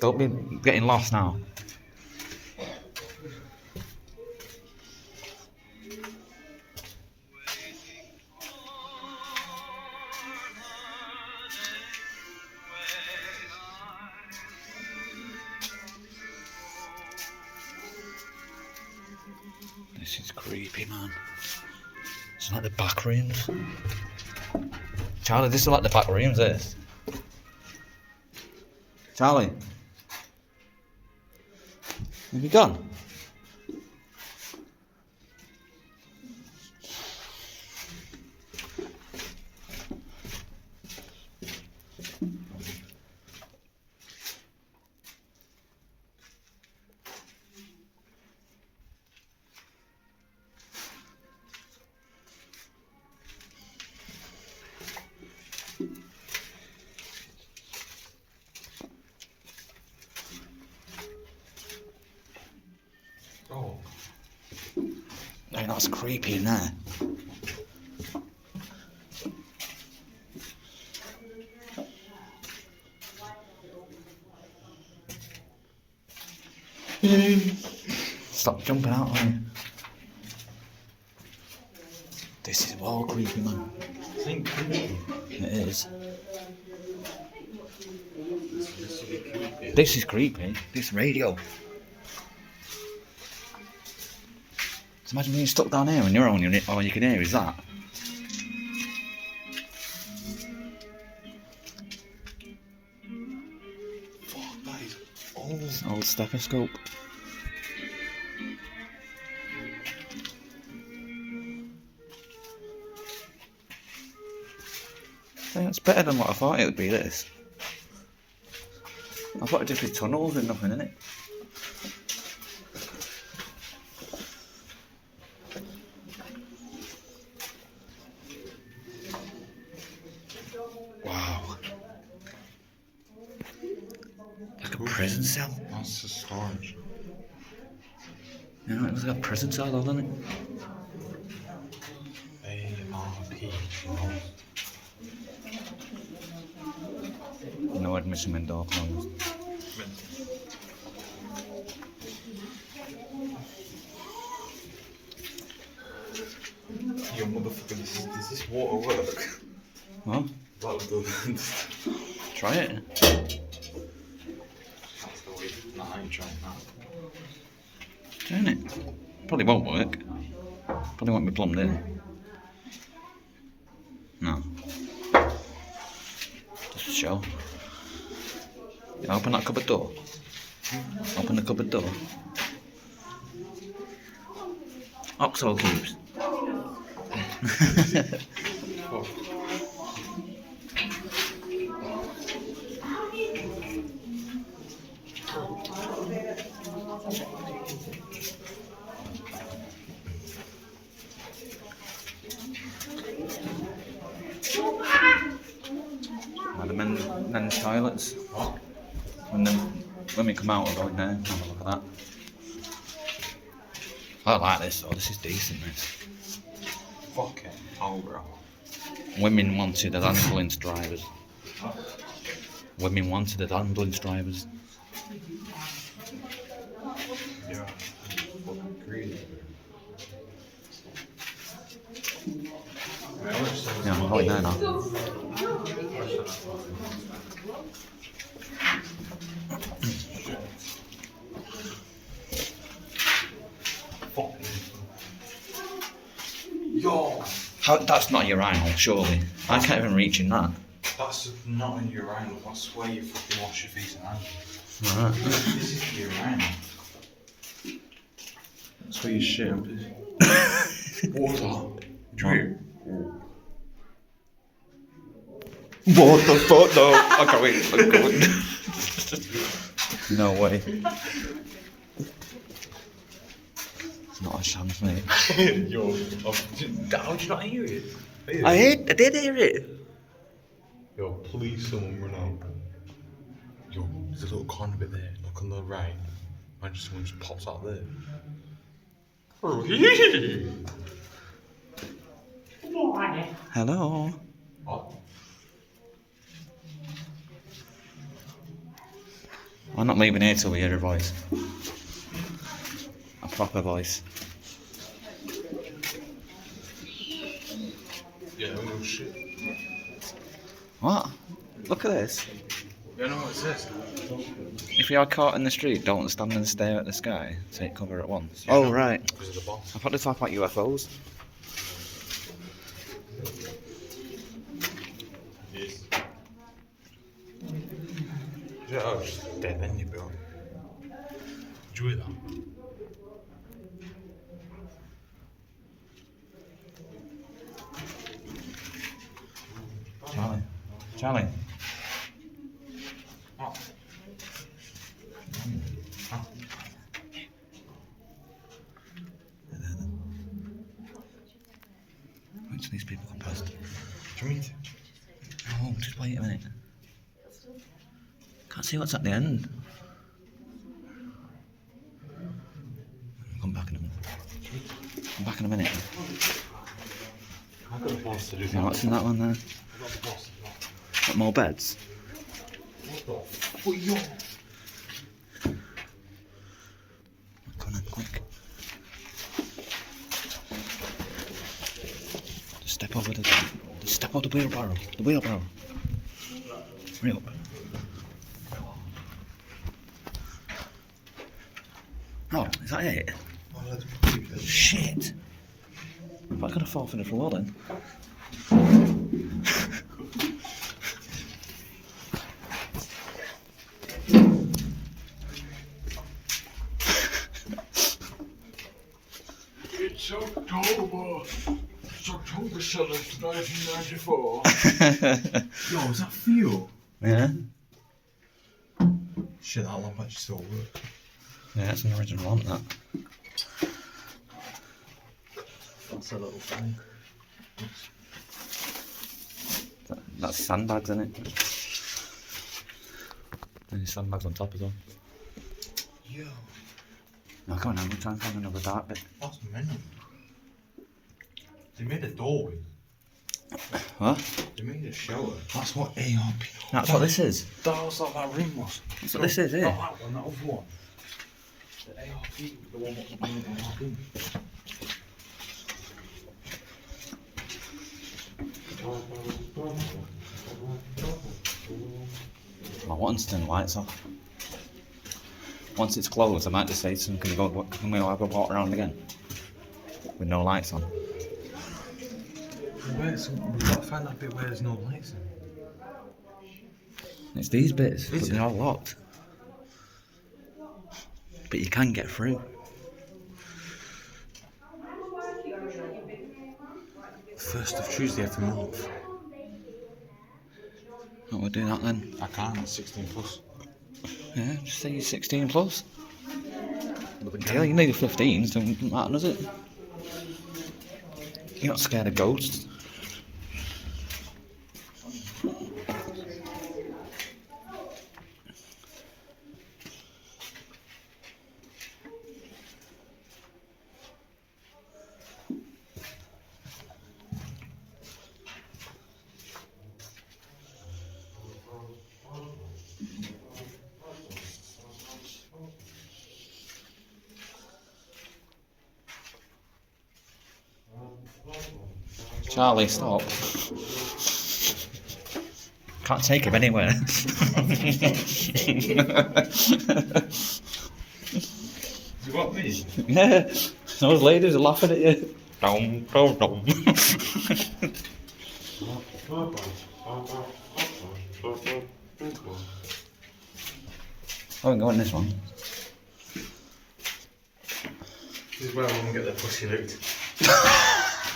Don't be getting lost now. This is creepy, man. It's like the back rooms. Charlie, this is like the back rooms, this. Charlie. Have you gone? Oh. Hey, that's creepy in there. Stop jumping out on me. This is all creepy, man. It is. This is creepy. This radio. So imagine being stuck down here and you're on your all you can hear is that. Fuck, that is old. Old stethoscope. Yeah, it's better than what I thought it would be, this. I thought it'd just be tunnels and nothing in it. Wow. Like a prison cell. That's the storage. Yeah, it was like a prison cell, wasn't it? A-R-P. No admission when door closed. Yo, motherfucker, does this water work? What? That doesn't. Try it. That's the way. Nah, I ain't trying that. Doing it. Probably won't work. Probably won't be plumbed in. No. Just a show. Yeah, open that cupboard door. Open the cupboard door. Oxo cubes. Now the men's toilets. When we come out, we're going there. Have a look at that. I like this though. This is decent. This. Fucking hell, bro. Women wanted as ambulance drivers. Women wanted as ambulance drivers. Yeah. Fucking crazy. Yeah, I'm going there now. Yo! How, that's not urinal, surely. I can't even reach in that. That's not in urinal, that's where you fucking wash your face and hands. Alright. This is urinal. That's where you shit. Water. Drip. What the fuck? No, I can't wait. I'm going. No way. It's not a chance, mate. Yo, how did you not hear it? I did hear it. Yo, please someone run out. Yo, there's a little corner bit there, look on the right. Imagine someone just pops out there. Hello. What? I'm not leaving here till we hear a voice. A proper voice. Yeah, no shit. What? Look at this. You know what it says? If you are caught in the street, don't stand and stare at the sky. Take cover at once. Yeah, Oh, no, right. Because of the boss. I thought they talk about UFOs. Yes. Yeah, I was just dead then, you bro. Did you hear that? Charlie. Charlie. Oh. Wait till these people come past. Do you mean it? Oh, just wait a minute. Can't see what's at the end. Come back in a minute. Come back in a minute. I've got the boss to do Yeah, that. what's in that one there? I've got the boss. Got more beds? What the fuck? Yo. Come on, quick. Just step over the wheelbarrow. The wheelbarrow. Hurry up. Oh, is that it? Shit. I'm not gonna fall through the floor then. It's October. It's October 7th, 1994. Yo, is that for you? Yeah? Shit, that lamp actually still works. Yeah, it's an original lamp, that. That's a little thing. That's sandbags, isn't it? There's sandbags on top as well. Yo, No, come on now, we'll try and find another dark bit. that's mental. They made a doorway. What? They made a shower. That's what ARP. That's what this is. That was what that room was. That's what this is, here. Not that one, that other one. The ARP, the one that was in ARP. I want to turn the lights off. Once it's closed, I might just say to them, can we have a walk around again? With no lights on. We've got to find that bit where there's no lights in. It's these bits, but Is they're it? all locked. But you can get through. First of Tuesday every month. Oh, we'll do that then. I can't, it's 16 plus. Yeah, just say you're 16 plus. But Yeah, you need a 15, so it doesn't matter, does it? You're not scared of ghosts. Charlie, stop. Can't take him anywhere. You got me? Yeah, those ladies are laughing at you. Dom, dom, dom. I won't go on this one. This is where I want to get their pussy licked.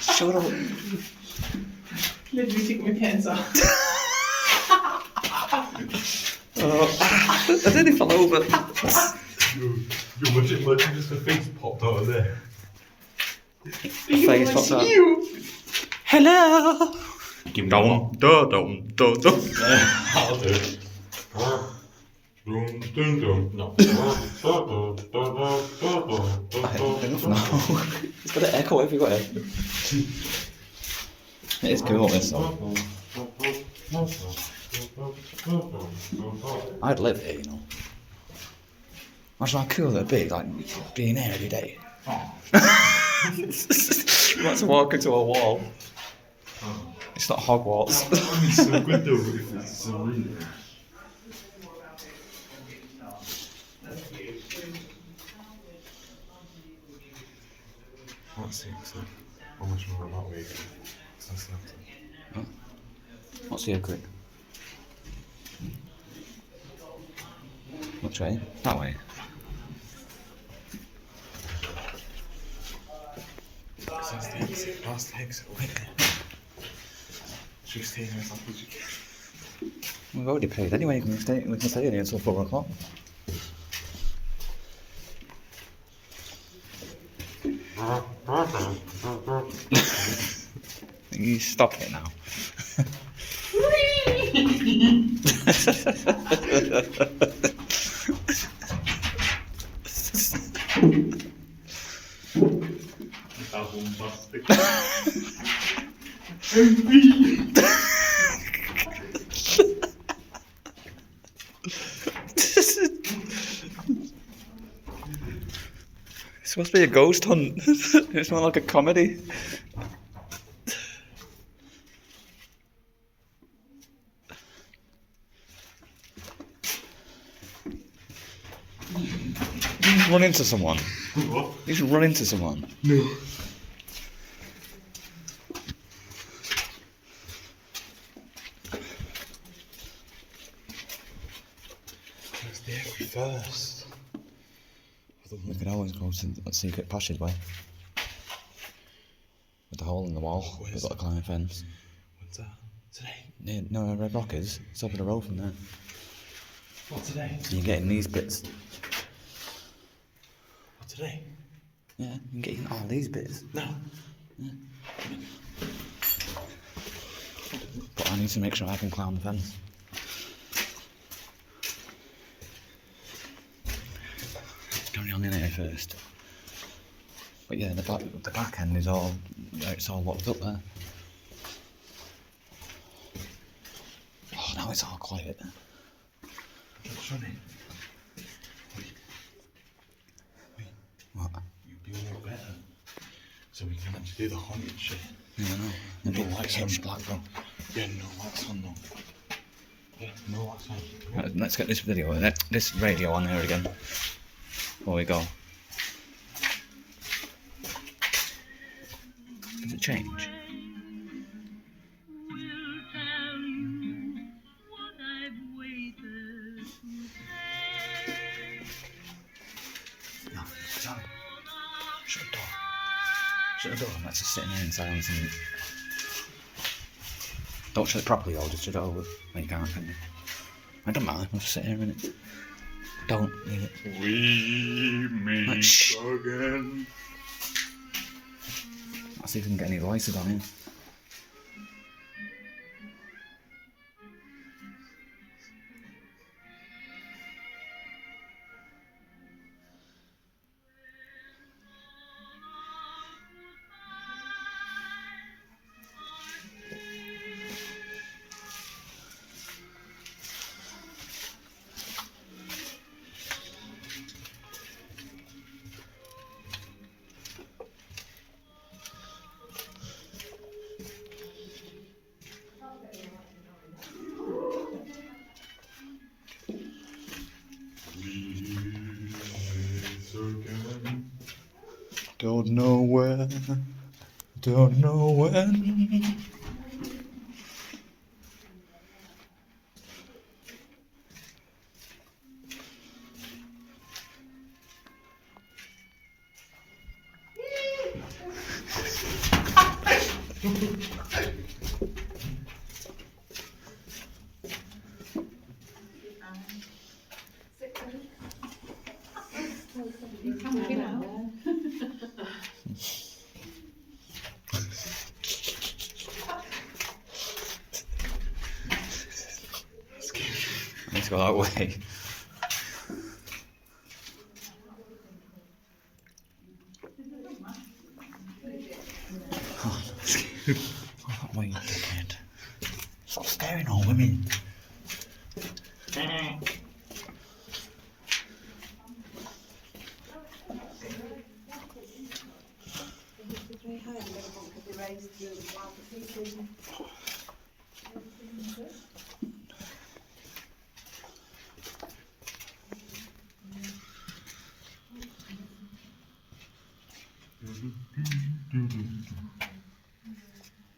Shut up. Literally took my pants off. I nearly fell over. Imagine just a face popped out of there. Face popped out. You. Hello. Dum dum dum dum dum. I'll do it. Dum dum dum. No. Enough now. It's got an echo everywhere. It is cool, this song. I'd live here, you know. Imagine how cool that'd be, like, being there every day. Oh. Let's walk into a wall. Oh. It's not Hogwarts. That'd be so good though if it's so really. Let's see, so how much more about week? What's the quick? Which way? That way. That's the exit. That's the exit. Wait there. 16 minutes after you. We've already paid anyway. We can stay in here until 4 o'clock. You stop it now. That's bombastic. It's supposed to be a ghost hunt. It's more like a comedy. You just run into someone. What? You should run into someone. No. Where's the exit first? We could always go to the secret passageway. With the hole in the wall. Where's We've got a that? climbing fence. What's that? Today? Yeah, no, Red Rock is. It's up the road from there. What today? So you're getting these bits. What today? Yeah, you're getting all these bits. No. But I need to make sure I can climb the fence. Carry on in here first. But yeah, the back end is all, it's all locked up there. Oh, now it's all quiet. What's running? Wait. What? You'd be all better. So we can actually do the haunted shit. Yeah, I know. No It'd be lights pitch on. black though. Yeah, no lights on though. Yeah, no lights on. Right, let's get this this radio on here again. Before we go. Does it change? No, sorry. Shut the door. Shut the door and let's just sit in here in silence and don't shut it properly though, just shut it over. Well, you can't, can you? I don't mind, I'll just sit here a minute. Don't leave it. We meet Shh. again. Let's see if we can get any voices on here. Don't know where, don't know when. Let's go that way. Oh, that way, you dickhead. Stop scaring all women.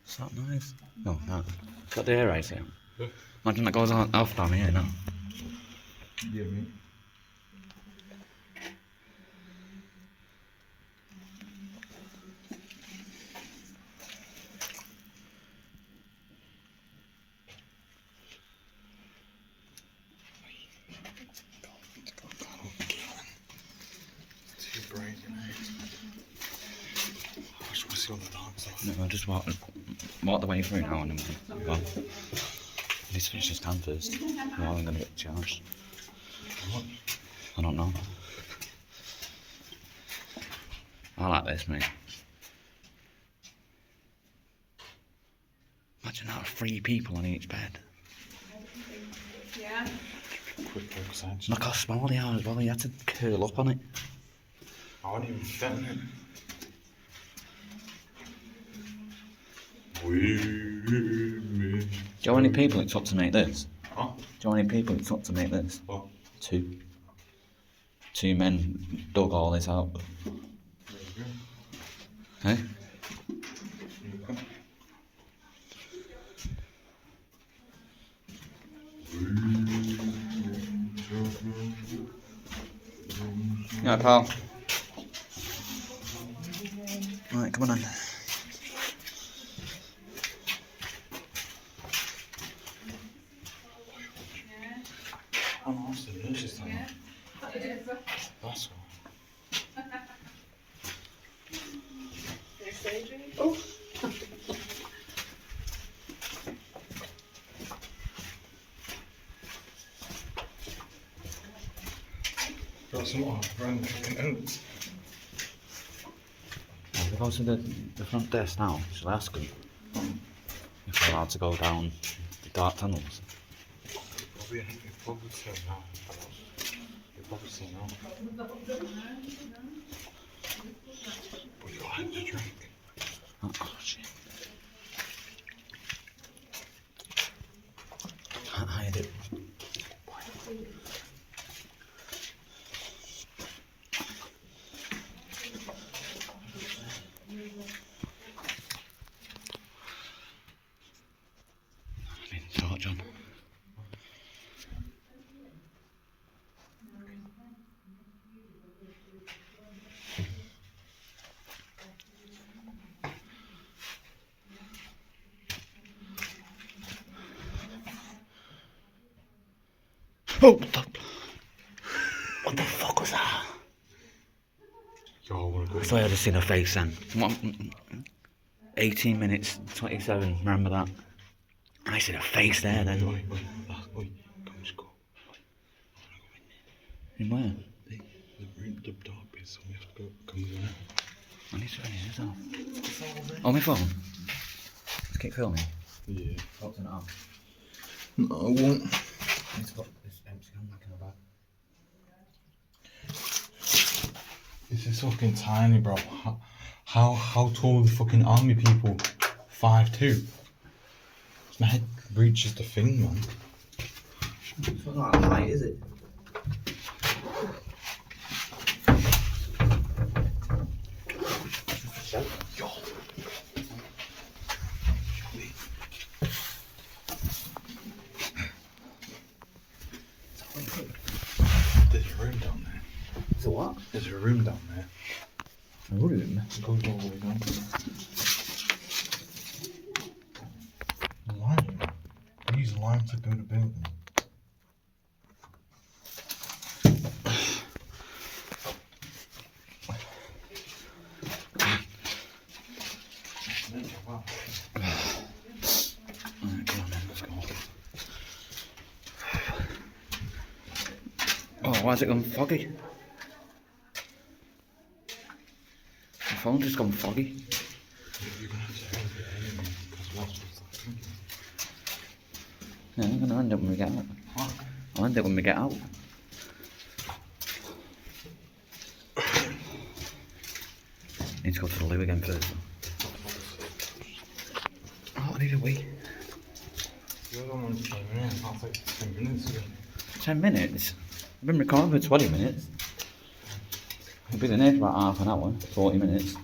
Is that nice? No, no. Got the air right here. Yeah. Imagine that goes on off down here now. Yeah, mate. Too bright, you know. I just want to see all the dark stuff. No, I'll just walk the way through now and then we'll go. I need to finish this can first. Or I'm going to get charged. What? I don't know. I like this, mate. Imagine that, 3 people on each bed. Yeah. Quick exercise. Look how small they are as well, you had to curl up on it. I wouldn't even fit in it. Do Do you know how many people it took to make this? Huh? Do you know how many people it took to make this? What? 2. 2 men dug all this out. There you go. Hey? There you go. Yeah, pal. Right, come on then. I'm lost in nurses time. That's all. Oh. Got some more brand fucking oats. We'll go to the front desk now. Shall I ask them if we're allowed to go down the dark tunnels? You'll probably say no. You'll probably say no. Would you like to drink? Oh, shit. Can't hide it. I mean, torch on. Oh, what the fuck was that? Yo, I wanna go. I thought I just seen her face then. 18 minutes, 27, remember that? I seen her face there then. Wait, come just go. In where? The room, the dark bit, so we have to go. Come on. I need to finish this off. On my phone? Just keep filming. Yeah. Oh, turn it off. No, I won't. I need to put this empty can back in the bag. This is fucking tiny, bro. How tall are the fucking army people? 5'2". My head reaches the thing, man. It's not like height, is it? Yo. There's a room down there. It's a what? There's a room down there. A room? It goes all the way down. Lime. Use lime to build a building. Alright, come on then, let's go. Oh, why's it gone foggy? My phone's just gone foggy. You're gonna have to help it anyway, because what's like. Yeah, I'm gonna end it when we get out. I'll end it when we get out. Need to go to the loo again first. Either way. You're on 10 minutes. That's like 10 minutes ago. 10 minutes? I've been recording for 20 minutes. I've been in here for about half an hour, 40 minutes.